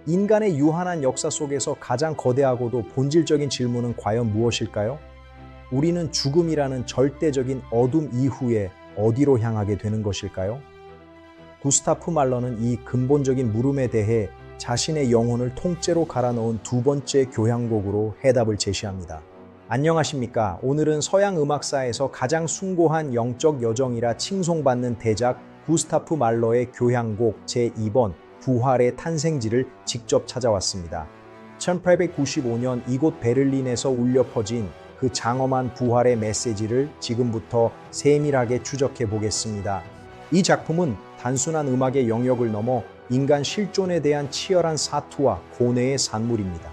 인간의 유한한 역사 속에서 가장 거대하고도 본질적인 질문은 과연 무엇일까요? 우리는 죽음이라는 절대적인 어둠 이후에 어디로 향하게 되는 것일까요? 구스타프 말러는 이 근본적인 물음에 대해 자신의 영혼을 통째로 갈아넣은 두 번째 교향곡으로 해답을 제시합니다. 안녕하십니까? 오늘은 서양 음악사에서 가장 숭고한 영적 여정이라 칭송받는 대작 구스타프 말러의 교향곡 제2번 부활의 탄생지를 직접 찾아왔습니다. 1895년 이곳 베를린에서 울려 퍼진 그 장엄한 부활의 메시지를 지금부터 세밀하게 추적해 보겠습니다. 이 작품은 단순한 음악의 영역을 넘어 인간 실존에 대한 치열한 사투와 고뇌의 산물입니다.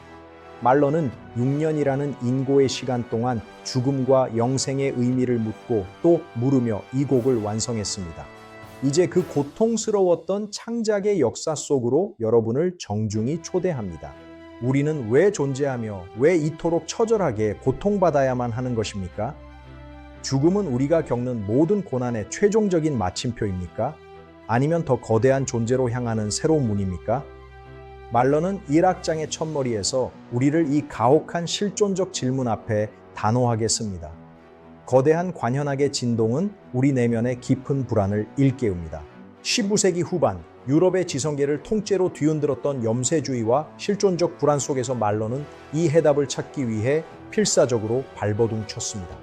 말러는 6년이라는 인고의 시간 동안 죽음과 영생의 의미를 묻고 또 물으며 이 곡을 완성했습니다. 이제 그 고통스러웠던 창작의 역사 속으로 여러분을 정중히 초대합니다. 우리는 왜 존재하며 왜 이토록 처절하게 고통받아야만 하는 것입니까? 죽음은 우리가 겪는 모든 고난의 최종적인 마침표입니까? 아니면 더 거대한 존재로 향하는 새로운 문입니까? 말러는 1악장의 첫머리에서 우리를 이 가혹한 실존적 질문 앞에 단호하게 씁니다. 거대한 관현악의 진동은 우리 내면의 깊은 불안을 일깨웁니다. 19세기 후반 유럽의 지성계를 통째로 뒤흔들었던 염세주의와 실존적 불안 속에서 말러는 이 해답을 찾기 위해 필사적으로 발버둥 쳤습니다.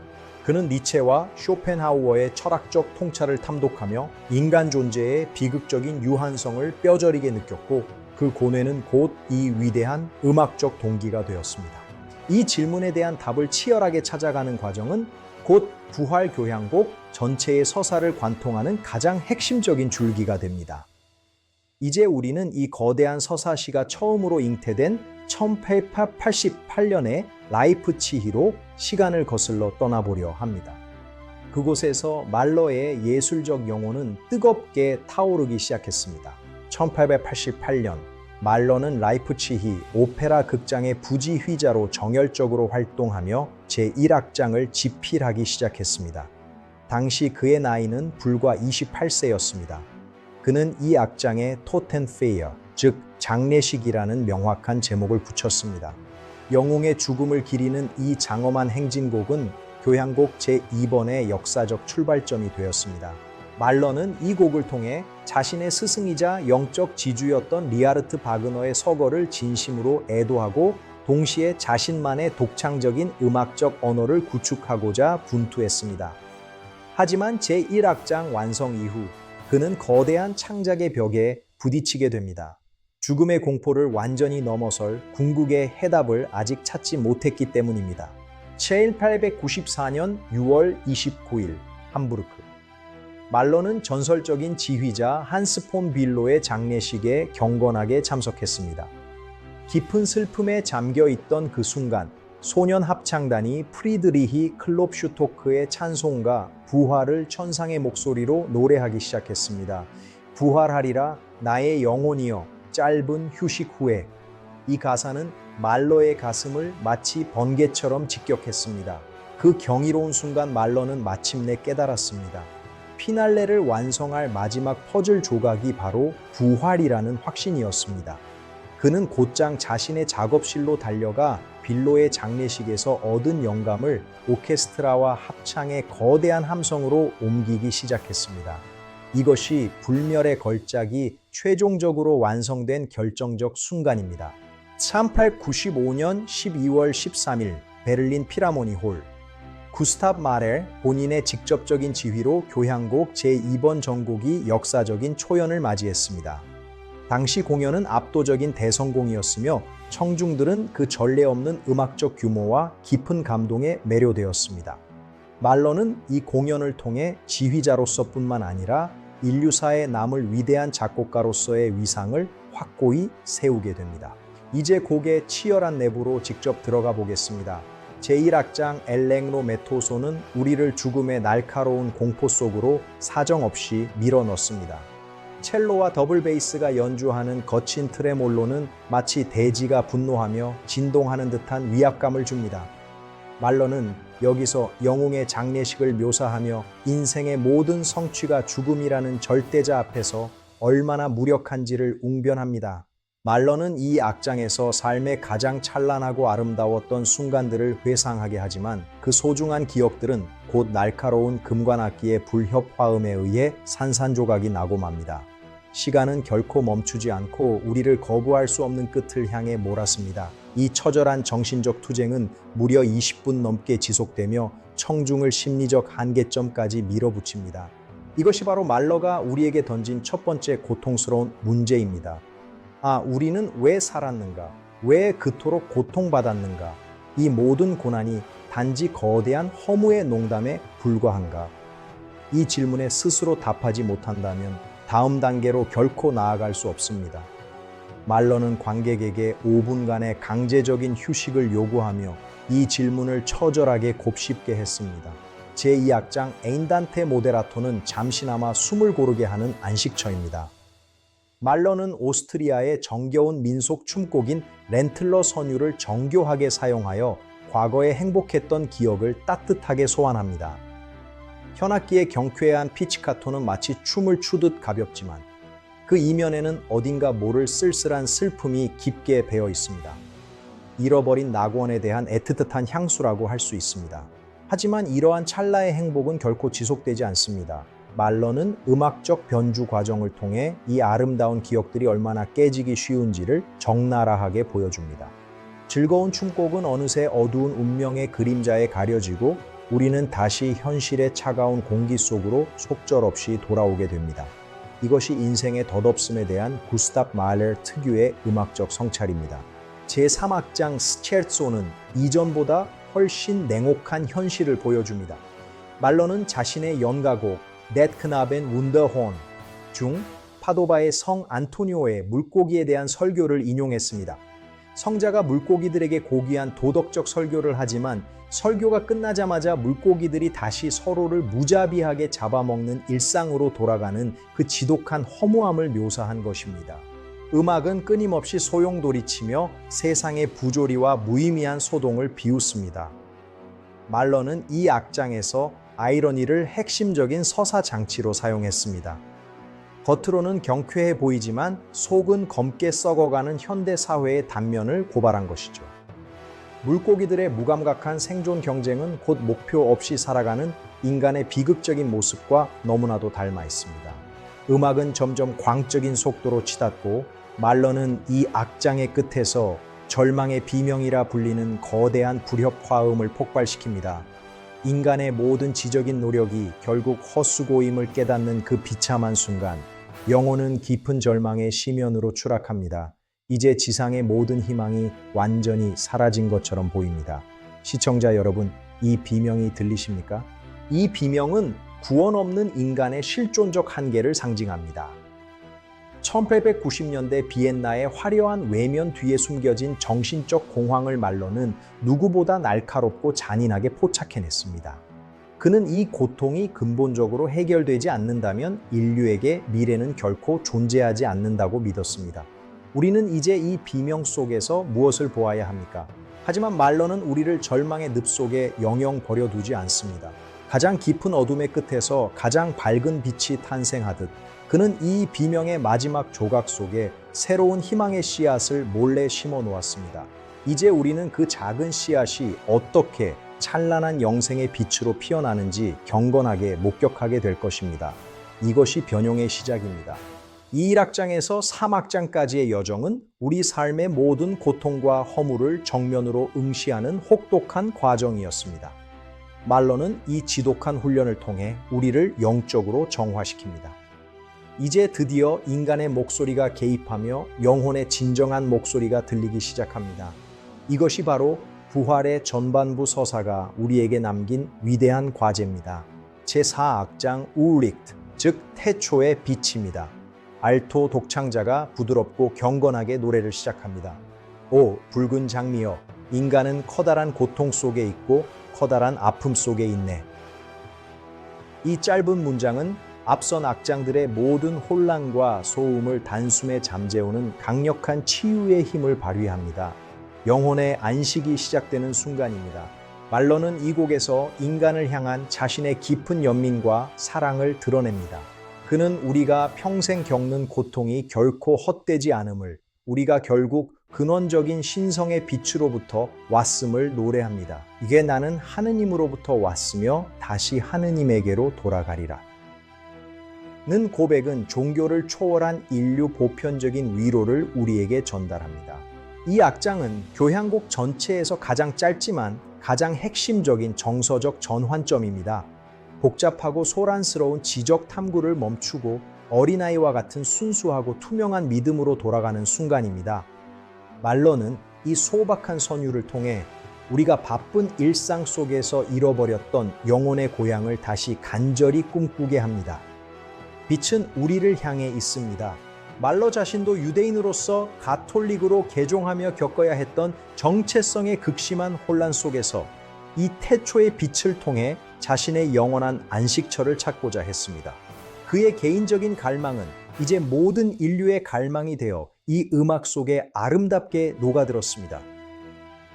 그는 니체와 쇼펜하우어의 철학적 통찰을 탐독하며 인간 존재의 비극적인 유한성을 뼈저리게 느꼈고 그 고뇌는 곧 이 위대한 음악적 동기가 되었습니다. 이 질문에 대한 답을 치열하게 찾아가는 과정은 곧 부활 교향곡 전체의 서사를 관통하는 가장 핵심적인 줄기가 됩니다. 이제 우리는 이 거대한 서사시가 처음으로 잉태된 1888년의 라이프치히로 시간을 거슬러 떠나보려 합니다. 그곳에서 말러의 예술적 영혼은 뜨겁게 타오르기 시작했습니다. 1888년 말러는 라이프치히 오페라 극장의 부지휘자로 정열적으로 활동하며 제1악장을 집필하기 시작했습니다. 당시 그의 나이는 불과 28세였습니다. 그는 이 악장에 토텐페이어, 즉 장례식이라는 명확한 제목을 붙였습니다. 영웅의 죽음을 기리는 이 장엄한 행진곡은 교향곡 제2번의 역사적 출발점이 되었습니다. 말러는 이 곡을 통해 자신의 스승이자 영적 지주였던 리하르트 바그너의 서거를 진심으로 애도하고 동시에 자신만의 독창적인 음악적 언어를 구축하고자 분투했습니다. 하지만 제1악장 완성 이후 그는 거대한 창작의 벽에 부딪히게 됩니다. 죽음의 공포를 완전히 넘어설 궁극의 해답을 아직 찾지 못했기 때문입니다. 1894년 6월 29일 함부르크 말러는 전설적인 지휘자 한스 폰 빌로의 장례식에 경건하게 참석했습니다. 깊은 슬픔에 잠겨있던 그 순간 소년 합창단이 프리드리히 클롭슈토크의 찬송가 부활을 천상의 목소리로 노래하기 시작했습니다. 부활하리라 나의 영혼이여 짧은 휴식 후에. 이 가사는 말러의 가슴을 마치 번개처럼 직격했습니다. 그 경이로운 순간 말러는 마침내 깨달았습니다. 피날레를 완성할 마지막 퍼즐 조각이 바로 부활이라는 확신이었습니다. 그는 곧장 자신의 작업실로 달려가 빌로의 장례식에서 얻은 영감을 오케스트라와 합창의 거대한 함성으로 옮기기 시작했습니다. 이것이 불멸의 걸작이 최종적으로 완성된 결정적 순간입니다. 1895년 12월 13일 베를린 피라모니 홀 구스타프 마렐 본인의 직접적인 지휘로 교향곡 제2번 전곡이 역사적인 초연을 맞이했습니다. 당시 공연은 압도적인 대성공이었으며 청중들은 그 전례 없는 음악적 규모와 깊은 감동에 매료되었습니다. 말러는 이 공연을 통해 지휘자로서뿐만 아니라 인류사에 남을 위대한 작곡가로서의 위상을 확고히 세우게 됩니다. 이제 곡의 치열한 내부로 직접 들어가 보겠습니다. 제1악장 엘랭로 메토소는 우리를 죽음의 날카로운 공포 속으로 사정없이 밀어넣습니다. 첼로와 더블 베이스가 연주하는 거친 트레몰로는 마치 대지가 분노하며 진동하는 듯한 위압감을 줍니다. 말러는 여기서 영웅의 장례식을 묘사하며 인생의 모든 성취가 죽음이라는 절대자 앞에서 얼마나 무력한지를 웅변합니다. 말러는 이 악장에서 삶의 가장 찬란하고 아름다웠던 순간들을 회상하게 하지만 그 소중한 기억들은 곧 날카로운 금관악기의 불협화음에 의해 산산조각이 나고 맙니다. 시간은 결코 멈추지 않고 우리를 거부할 수 없는 끝을 향해 몰았습니다. 이 처절한 정신적 투쟁은 무려 20분 넘게 지속되며 청중을 심리적 한계점까지 밀어붙입니다. 이것이 바로 말러가 우리에게 던진 첫 번째 고통스러운 문제입니다. 우리는 왜 살았는가? 왜 그토록 고통받았는가? 이 모든 고난이 단지 거대한 허무의 농담에 불과한가? 이 질문에 스스로 답하지 못한다면 다음 단계로 결코 나아갈 수 없습니다. 말러는 관객에게 5분간의 강제적인 휴식을 요구하며 이 질문을 처절하게 곱씹게 했습니다. 제2악장 에인단테 모데라토는 잠시나마 숨을 고르게 하는 안식처입니다. 말러는 오스트리아의 정겨운 민속 춤곡인 렌틀러 선율을 정교하게 사용하여 과거에 행복했던 기억을 따뜻하게 소환합니다. 현악기의 경쾌한 피치카토는 마치 춤을 추듯 가볍지만 그 이면에는 어딘가 모를 쓸쓸한 슬픔이 깊게 배어 있습니다. 잃어버린 낙원에 대한 애틋한 향수라고 할 수 있습니다. 하지만 이러한 찰나의 행복은 결코 지속되지 않습니다. 말러는 음악적 변주 과정을 통해 이 아름다운 기억들이 얼마나 깨지기 쉬운지를 적나라하게 보여줍니다. 즐거운 춤곡은 어느새 어두운 운명의 그림자에 가려지고 우리는 다시 현실의 차가운 공기 속으로 속절없이 돌아오게 됩니다. 이것이 인생의 덧없음에 대한 구스탑 마을러 특유의 음악적 성찰입니다. 제3악장 스체르초는 이전보다 훨씬 냉혹한 현실을 보여줍니다. 말러는 자신의 연가곡 Det Knaben Wunderhorn 중 파도바의 성 안토니오의 물고기에 대한 설교를 인용했습니다. 성자가 물고기들에게 고귀한 도덕적 설교를 하지만 설교가 끝나자마자 물고기들이 다시 서로를 무자비하게 잡아먹는 일상으로 돌아가는 그 지독한 허무함을 묘사한 것입니다. 음악은 끊임없이 소용돌이치며 세상의 부조리와 무의미한 소동을 비웃습니다. 말러는 이 악장에서 아이러니를 핵심적인 서사 장치로 사용했습니다. 겉으로는 경쾌해 보이지만 속은 검게 썩어가는 현대 사회의 단면을 고발한 것이죠. 물고기들의 무감각한 생존 경쟁은 곧 목표 없이 살아가는 인간의 비극적인 모습과 너무나도 닮아 있습니다. 음악은 점점 광적인 속도로 치닫고 말러는 이 악장의 끝에서 절망의 비명이라 불리는 거대한 불협화음을 폭발시킵니다. 인간의 모든 지적인 노력이 결국 헛수고임을 깨닫는 그 비참한 순간, 영혼은 깊은 절망의 심연으로 추락합니다. 이제 지상의 모든 희망이 완전히 사라진 것처럼 보입니다. 시청자 여러분, 이 비명이 들리십니까? 이 비명은 구원 없는 인간의 실존적 한계를 상징합니다. 1890년대 비엔나의 화려한 외면 뒤에 숨겨진 정신적 공황을 말러는 누구보다 날카롭고 잔인하게 포착해냈습니다. 그는 이 고통이 근본적으로 해결되지 않는다면 인류에게 미래는 결코 존재하지 않는다고 믿었습니다. 우리는 이제 이 비명 속에서 무엇을 보아야 합니까? 하지만 말러는 우리를 절망의 늪 속에 영영 버려두지 않습니다. 가장 깊은 어둠의 끝에서 가장 밝은 빛이 탄생하듯 그는 이 비명의 마지막 조각 속에 새로운 희망의 씨앗을 몰래 심어 놓았습니다. 이제 우리는 그 작은 씨앗이 어떻게 찬란한 영생의 빛으로 피어나는지 경건하게 목격하게 될 것입니다. 이것이 변형의 시작입니다. 이 1악장에서 3악장까지의 여정은 우리 삶의 모든 고통과 허물을 정면으로 응시하는 혹독한 과정이었습니다. 말러는 이 지독한 훈련을 통해 우리를 영적으로 정화시킵니다. 이제 드디어 인간의 목소리가 개입하며 영혼의 진정한 목소리가 들리기 시작합니다. 이것이 바로 부활의 전반부 서사가 우리에게 남긴 위대한 과제입니다. 제4악장 우릭트, 즉 태초의 빛입니다. 알토 독창자가 부드럽고 경건하게 노래를 시작합니다. 오 붉은 장미여, 인간은 커다란 고통 속에 있고 커다란 아픔 속에 있네. 이 짧은 문장은 앞선 악장들의 모든 혼란과 소음을 단숨에 잠재우는 강력한 치유의 힘을 발휘합니다. 영혼의 안식이 시작되는 순간입니다. 말러는 이 곡에서 인간을 향한 자신의 깊은 연민과 사랑을 드러냅니다. 그는 우리가 평생 겪는 고통이 결코 헛되지 않음을, 우리가 결국 근원적인 신성의 빛으로부터 왔음을 노래합니다. 이게 나는 하느님으로부터 왔으며 다시 하느님에게로 돌아가리라. 는 고백은 종교를 초월한 인류 보편적인 위로를 우리에게 전달합니다. 이 악장은 교향곡 전체에서 가장 짧지만 가장 핵심적인 정서적 전환점입니다. 복잡하고 소란스러운 지적 탐구를 멈추고 어린아이와 같은 순수하고 투명한 믿음으로 돌아가는 순간입니다. 말러는 이 소박한 선율을 통해 우리가 바쁜 일상 속에서 잃어버렸던 영혼의 고향을 다시 간절히 꿈꾸게 합니다. 빛은 우리를 향해 있습니다. 말러 자신도 유대인으로서 가톨릭으로 개종하며 겪어야 했던 정체성의 극심한 혼란 속에서 이 태초의 빛을 통해 자신의 영원한 안식처를 찾고자 했습니다. 그의 개인적인 갈망은 이제 모든 인류의 갈망이 되어 이 음악 속에 아름답게 녹아들었습니다.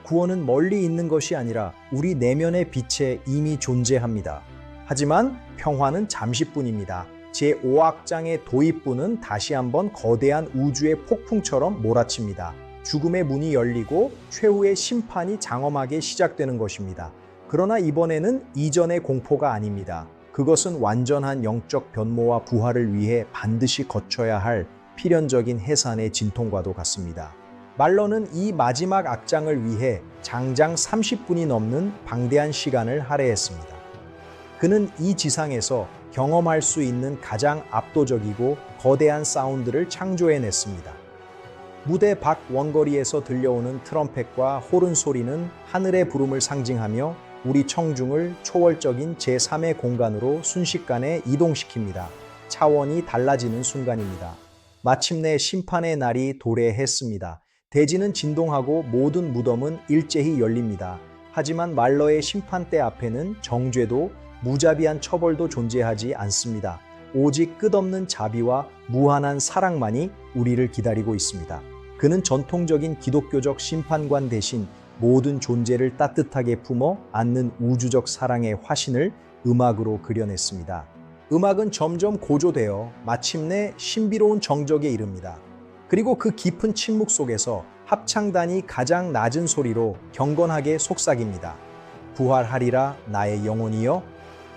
구원은 멀리 있는 것이 아니라 우리 내면의 빛에 이미 존재합니다. 하지만 평화는 잠시뿐입니다. 제5악장의 도입부는 다시 한번 거대한 우주의 폭풍처럼 몰아칩니다. 죽음의 문이 열리고 최후의 심판이 장엄하게 시작되는 것입니다. 그러나 이번에는 이전의 공포가 아닙니다. 그것은 완전한 영적 변모와 부활을 위해 반드시 거쳐야 할 필연적인 해산의 진통과도 같습니다. 말러는 이 마지막 악장을 위해 장장 30분이 넘는 방대한 시간을 할애했습니다. 그는 이 지상에서 경험할 수 있는 가장 압도적이고 거대한 사운드를 창조해냈습니다. 무대 밖 원거리에서 들려오는 트럼펫과 호른 소리는 하늘의 부름을 상징하며 우리 청중을 초월적인 제3의 공간으로 순식간에 이동시킵니다. 차원이 달라지는 순간입니다. 마침내 심판의 날이 도래했습니다. 대지는 진동하고 모든 무덤은 일제히 열립니다. 하지만 말러의 심판대 앞에는 정죄도 무자비한 처벌도 존재하지 않습니다. 오직 끝없는 자비와 무한한 사랑만이 우리를 기다리고 있습니다. 그는 전통적인 기독교적 심판관 대신 모든 존재를 따뜻하게 품어 안는 우주적 사랑의 화신을 음악으로 그려냈습니다. 음악은 점점 고조되어 마침내 신비로운 정적에 이릅니다. 그리고 그 깊은 침묵 속에서 합창단이 가장 낮은 소리로 경건하게 속삭입니다. 부활하리라 나의 영혼이여.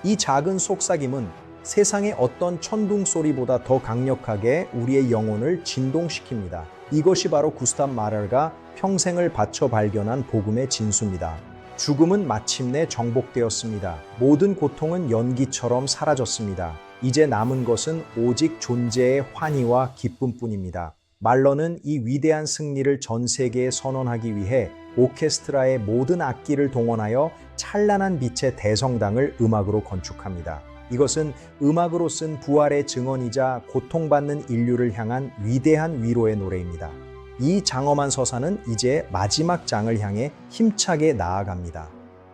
이 작은 속삭임은 세상의 어떤 천둥 소리보다 더 강력하게 우리의 영혼을 진동시킵니다. 이것이 바로 구스타브 마를가 평생을 바쳐 발견한 복음의 진수입니다. 죽음은 마침내 정복되었습니다. 모든 고통은 연기처럼 사라졌습니다. 이제 남은 것은 오직 존재의 환희와 기쁨뿐입니다. 말러는 이 위대한 승리를 전 세계에 선언하기 위해 오케스트라의 모든 악기를 동원하여 찬란한 빛의 대성당을 음악으로 건축합니다. 이것은 음악으로 쓴 부활의 증언이자 고통받는 인류를 향한 위대한 위로의 노래입니다. 이 장엄한 서사는 이제 마지막 장을 향해 힘차게 나아갑니다.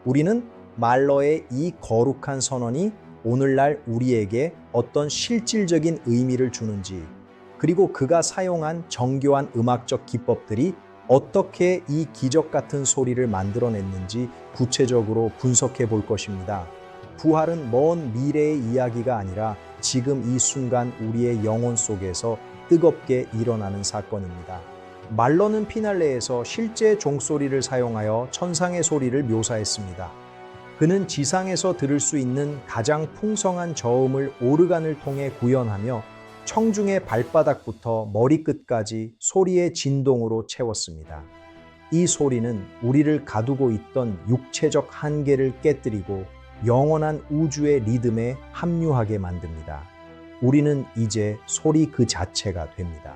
우리는 말러의 이 거룩한 선언이 오늘날 우리에게 어떤 실질적인 의미를 주는지, 그리고 그가 사용한 정교한 음악적 기법들이 어떻게 이 기적 같은 소리를 만들어냈는지 구체적으로 분석해 볼 것입니다. 부활은 먼 미래의 이야기가 아니라 지금 이 순간 우리의 영혼 속에서 뜨겁게 일어나는 사건입니다. 말러는 피날레에서 실제 종소리를 사용하여 천상의 소리를 묘사했습니다. 그는 지상에서 들을 수 있는 가장 풍성한 저음을 오르간을 통해 구현하며 청중의 발바닥부터 머리끝까지 소리의 진동으로 채웠습니다. 이 소리는 우리를 가두고 있던 육체적 한계를 깨뜨리고 영원한 우주의 리듬에 합류하게 만듭니다. 우리는 이제 소리 그 자체가 됩니다.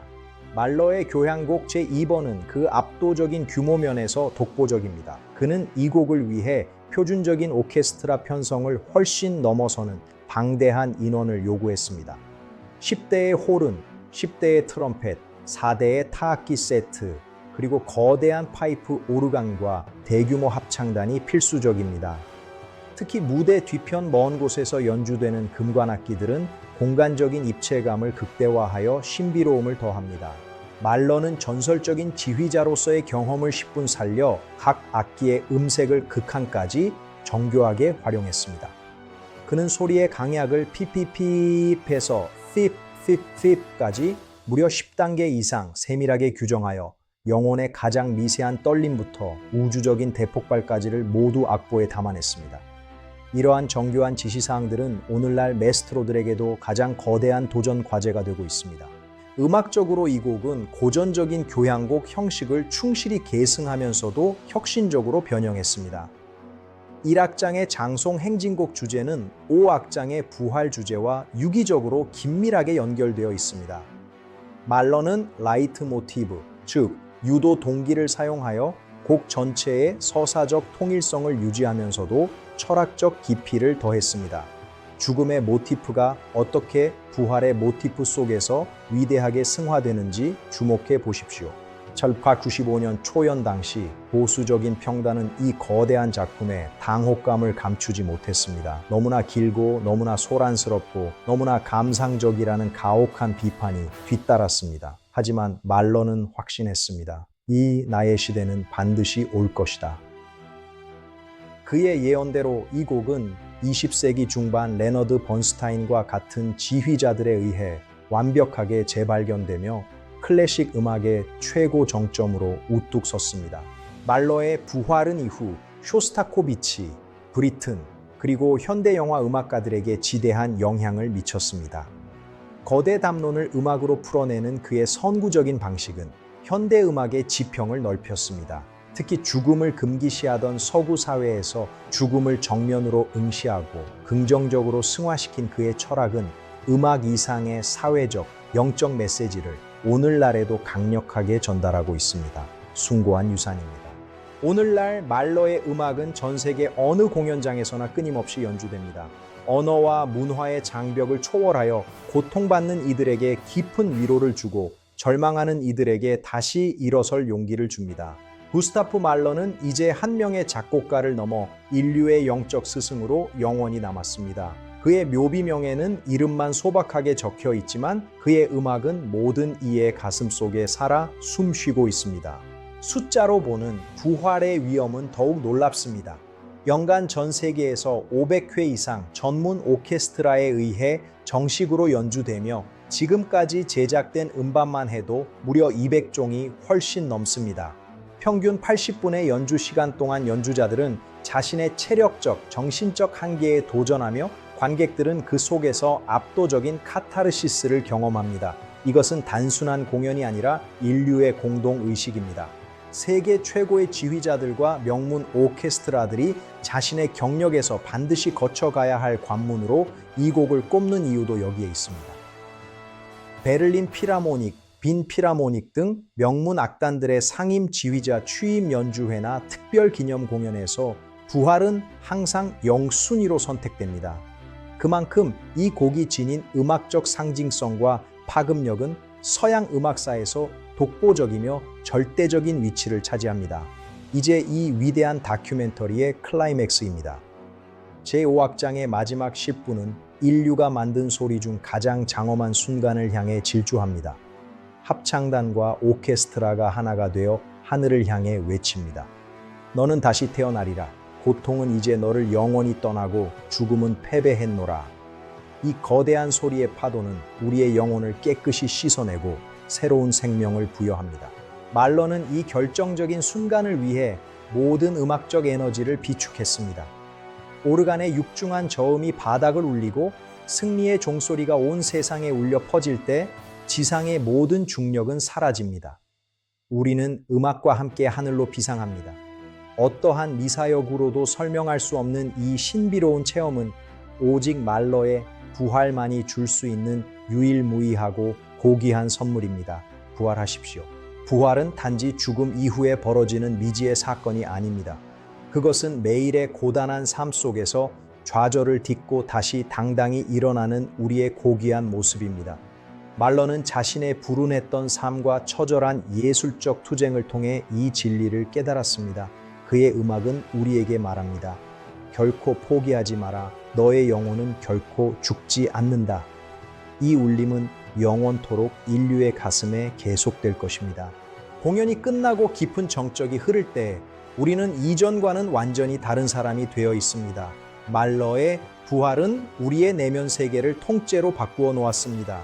말러의 교향곡 제2번은 그 압도적인 규모 면에서 독보적입니다. 그는 이 곡을 위해 표준적인 오케스트라 편성을 훨씬 넘어서는 방대한 인원을 요구했습니다. 10대의 호른, 10대의 트럼펫, 4대의 타악기 세트, 그리고 거대한 파이프 오르간과 대규모 합창단이 필수적입니다. 특히 무대 뒤편 먼 곳에서 연주되는 금관악기들은 공간적인 입체감을 극대화하여 신비로움을 더합니다. 말러는 전설적인 지휘자로서의 경험을 10분 살려 각 악기의 음색을 극한까지 정교하게 활용했습니다. 그는 소리의 강약을 피피피에서 핍, 핍, 핍까지 무려 10단계 이상 세밀하게 규정하여 영혼의 가장 미세한 떨림부터 우주적인 대폭발까지를 모두 악보에 담아냈습니다. 이러한 정교한 지시사항들은 오늘날 메스트로들에게도 가장 거대한 도전 과제가 되고 있습니다. 음악적으로 이 곡은 고전적인 교향곡 형식을 충실히 계승하면서도 혁신적으로 변형했습니다. 1악장의 장송 행진곡 주제는 5악장의 부활 주제와 유기적으로 긴밀하게 연결되어 있습니다. 말러는 라이트 모티브, 즉 유도 동기를 사용하여 곡 전체의 서사적 통일성을 유지하면서도 철학적 깊이를 더했습니다. 죽음의 모티프가 어떻게 부활의 모티프 속에서 위대하게 승화되는지 주목해 보십시오. 1895년 초연 당시 보수적인 평단은 이 거대한 작품에 당혹감을 감추지 못했습니다. 너무나 길고 너무나 소란스럽고 너무나 감상적이라는 가혹한 비판이 뒤따랐습니다. 하지만 말러는 확신했습니다. 이 나의 시대는 반드시 올 것이다. 그의 예언대로 이 곡은 20세기 중반 레너드 번스타인과 같은 지휘자들에 의해 완벽하게 재발견되며 클래식 음악의 최고 정점으로 우뚝 섰습니다. 말러의 부활은 이후 쇼스타코비치, 브리튼, 그리고 현대 영화 음악가들에게 지대한 영향을 미쳤습니다. 거대 담론을 음악으로 풀어내는 그의 선구적인 방식은 현대 음악의 지평을 넓혔습니다. 특히 죽음을 금기시하던 서구 사회에서 죽음을 정면으로 응시하고 긍정적으로 승화시킨 그의 철학은 음악 이상의 사회적, 영적 메시지를 오늘날에도 강력하게 전달하고 있습니다. 숭고한 유산입니다. 오늘날 말러의 음악은 전 세계 어느 공연장에서나 끊임없이 연주됩니다. 언어와 문화의 장벽을 초월하여 고통받는 이들에게 깊은 위로를 주고 절망하는 이들에게 다시 일어설 용기를 줍니다. 구스타프 말러는 이제 한 명의 작곡가를 넘어 인류의 영적 스승으로 영원히 남았습니다. 그의 묘비명에는 이름만 소박하게 적혀 있지만 그의 음악은 모든 이의 가슴 속에 살아 숨쉬고 있습니다. 숫자로 보는 부활의 위엄은 더욱 놀랍습니다. 연간 전 세계에서 500회 이상 전문 오케스트라에 의해 정식으로 연주되며 지금까지 제작된 음반만 해도 무려 200종이 훨씬 넘습니다. 평균 80분의 연주 시간 동안 연주자들은 자신의 체력적, 정신적 한계에 도전하며 관객들은 그 속에서 압도적인 카타르시스를 경험합니다. 이것은 단순한 공연이 아니라 인류의 공동의식입니다. 세계 최고의 지휘자들과 명문 오케스트라들이 자신의 경력에서 반드시 거쳐가야 할 관문으로 이 곡을 꼽는 이유도 여기에 있습니다. 베를린 필하모닉, 빈 필하모닉 등 명문 악단들의 상임 지휘자 취임 연주회나 특별 기념 공연에서 부활은 항상 영순위로 선택됩니다. 그만큼 이 곡이 지닌 음악적 상징성과 파급력은 서양 음악사에서 독보적이며 절대적인 위치를 차지합니다. 이제 이 위대한 다큐멘터리의 클라이맥스입니다. 제5악장의 마지막 10분은 인류가 만든 소리 중 가장 장엄한 순간을 향해 질주합니다. 합창단과 오케스트라가 하나가 되어 하늘을 향해 외칩니다. 너는 다시 태어나리라. 고통은 이제 너를 영원히 떠나고 죽음은 패배했노라. 이 거대한 소리의 파도는 우리의 영혼을 깨끗이 씻어내고 새로운 생명을 부여합니다. 말러는 이 결정적인 순간을 위해 모든 음악적 에너지를 비축했습니다. 오르간의 육중한 저음이 바닥을 울리고 승리의 종소리가 온 세상에 울려 퍼질 때 지상의 모든 중력은 사라집니다. 우리는 음악과 함께 하늘로 비상합니다. 어떠한 미사여구로도 설명할 수 없는 이 신비로운 체험은 오직 말러의 부활만이 줄 수 있는 유일무이하고 고귀한 선물입니다. 부활하십시오. 부활은 단지 죽음 이후에 벌어지는 미지의 사건이 아닙니다. 그것은 매일의 고단한 삶 속에서 좌절을 딛고 다시 당당히 일어나는 우리의 고귀한 모습입니다. 말러는 자신의 불운했던 삶과 처절한 예술적 투쟁을 통해 이 진리를 깨달았습니다. 그의 음악은 우리에게 말합니다. 결코 포기하지 마라. 너의 영혼은 결코 죽지 않는다. 이 울림은 영원토록 인류의 가슴에 계속될 것입니다. 공연이 끝나고 깊은 정적이 흐를 때 우리는 이전과는 완전히 다른 사람이 되어 있습니다. 말러의 부활은 우리의 내면 세계를 통째로 바꾸어 놓았습니다.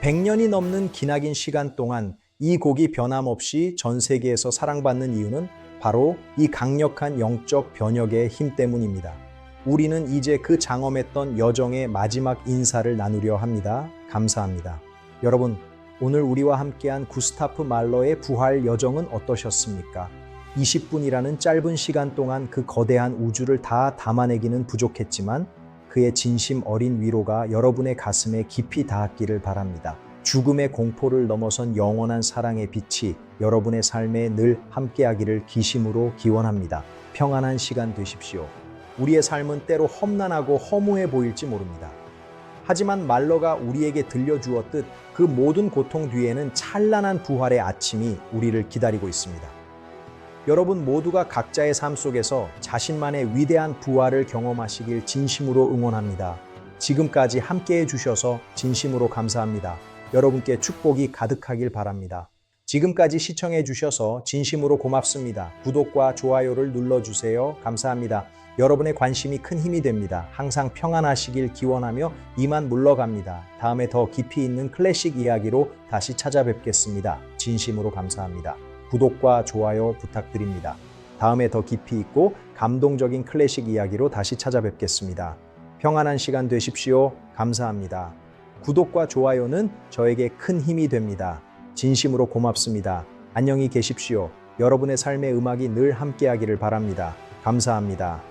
100년이 넘는 기나긴 시간 동안 이 곡이 변함없이 전 세계에서 사랑받는 이유는 바로 이 강력한 영적 변혁의 힘 때문입니다. 우리는 이제 그 장엄했던 여정의 마지막 인사를 나누려 합니다. 감사합니다. 여러분, 오늘 우리와 함께한 구스타프 말러의 부활 여정은 어떠셨습니까? 20분이라는 짧은 시간 동안 그 거대한 우주를 다 담아내기는 부족했지만 그의 진심 어린 위로가 여러분의 가슴에 깊이 닿았기를 바랍니다. 죽음의 공포를 넘어선 영원한 사랑의 빛이 여러분의 삶에 늘 함께하기를 기심으로 기원합니다. 평안한 시간 되십시오. 우리의 삶은 때로 험난하고 허무해 보일지 모릅니다. 하지만 말러가 우리에게 들려주었듯 그 모든 고통 뒤에는 찬란한 부활의 아침이 우리를 기다리고 있습니다. 여러분 모두가 각자의 삶 속에서 자신만의 위대한 부활을 경험하시길 진심으로 응원합니다. 지금까지 함께해 주셔서 진심으로 감사합니다. 여러분께 축복이 가득하길 바랍니다. 지금까지 시청해 주셔서 진심으로 고맙습니다. 구독과 좋아요를 눌러주세요. 감사합니다. 여러분의 관심이 큰 힘이 됩니다. 항상 평안하시길 기원하며 이만 물러갑니다. 다음에 더 깊이 있는 클래식 이야기로 다시 찾아뵙겠습니다. 진심으로 감사합니다. 구독과 좋아요 부탁드립니다. 다음에 더 깊이 있고 감동적인 클래식 이야기로 다시 찾아뵙겠습니다. 평안한 시간 되십시오. 감사합니다. 구독과 좋아요는 저에게 큰 힘이 됩니다. 진심으로 고맙습니다. 안녕히 계십시오. 여러분의 삶의 음악이 늘 함께하기를 바랍니다. 감사합니다.